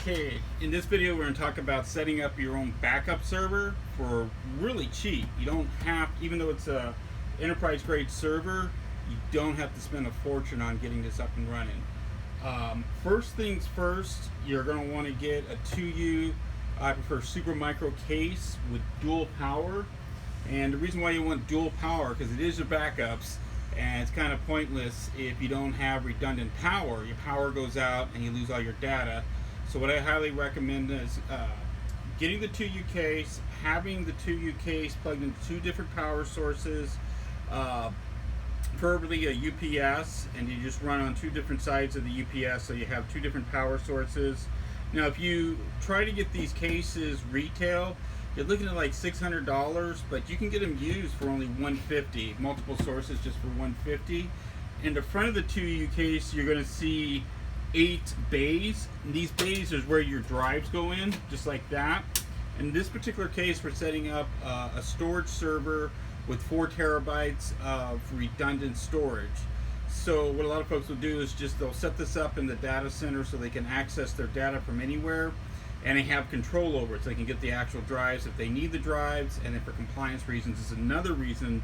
Okay, in this video we're going to talk about setting up your own backup server for really cheap. You don't have, even though it's a enterprise grade server, you don't have to spend a fortune on getting this up and running. First things first, you're going to want to get a 2U, I prefer Supermicro case with dual power. And the reason why you want dual power, because it is your backups, and it's kind of pointless if you don't have redundant power. Your power goes out and you lose all your data. So what I highly recommend is getting the 2U case, having the 2U case plugged into two different power sources, preferably a UPS, and you just run on two different sides of the UPS so you have two different power sources. Now if you try to get these cases retail, you're looking at like $600, but you can get them used for only $150, multiple sources just for $150. In the front of the 2U case, you're going to see 8 bays. And these bays is where your drives go in, just like that. In this particular case, we're setting up a storage server with 4 terabytes of redundant storage. So what a lot of folks will do is just they'll set this up in the data center so they can access their data from anywhere, and they have control over it so they can get the actual drives if they need the drives. And then for compliance reasons is another reason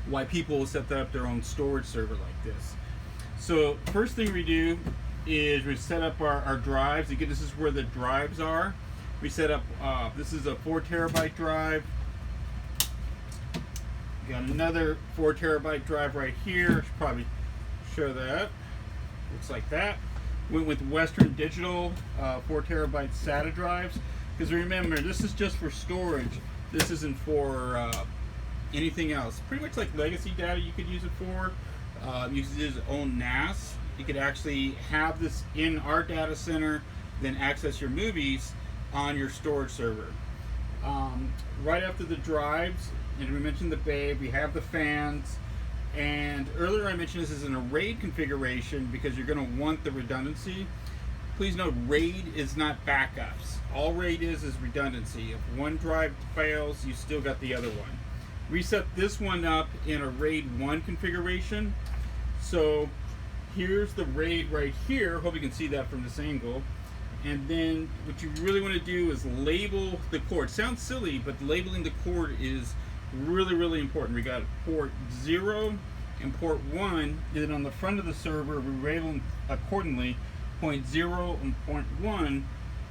why people will set up their own storage server like this. So first thing we do is we set up our drives. Again, this is where the drives are. We set up, this is a 4 terabyte drive. Got another 4 terabyte drive right here. I should probably show that. Looks like that. Went with Western Digital 4 terabyte SATA drives, because remember, this is just for storage. This isn't for anything else. Pretty much like legacy data you could use it for. Uses its own NAS. You could actually have this in our data center, then access your movies on your storage server. Right after the drives, and we mentioned the bay, we have the fans. And earlier I mentioned this is an RAID configuration because you're going to want the redundancy. Please note, RAID is not backups. All RAID is redundancy. If one drive fails, you still got the other one. We set this one up in a RAID 1 configuration. So here's the RAID right here. Hope you can see that from this angle. And then what you really want to do is label the cord. Sounds silly, but labeling the cord is really important. We got port 0 and port 1, and then on the front of the server we label accordingly point 0 and point 1.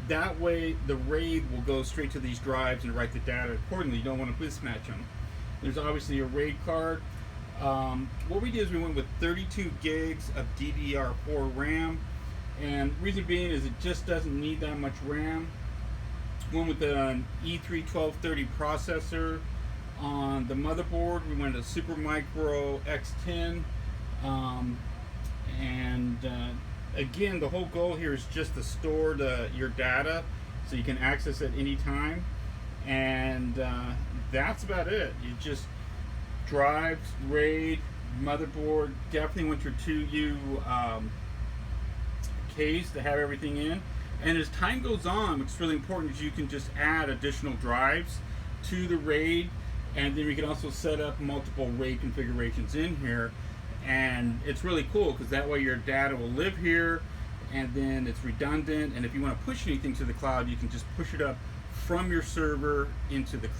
That way the RAID will go straight to these drives and write the data accordingly. You don't want to mismatch them. There's obviously a RAID card. What we did is we went with 32 gigs of DDR4 RAM, and reason being is it just doesn't need that much RAM. Went with an E3-1230 processor. On the motherboard, we went to Supermicro X10, again, the whole goal here is just to store your data so you can access it anytime, and that's about it. You just drives, RAID, motherboard. Definitely want your 2U case to have everything in. And as time goes on, what's really important is you can just add additional drives to the RAID. And then we can also set up multiple RAID configurations in here, and it's really cool because that way your data will live here, and then it's redundant. And if you want to push anything to the cloud, you can just push it up from your server into the cloud.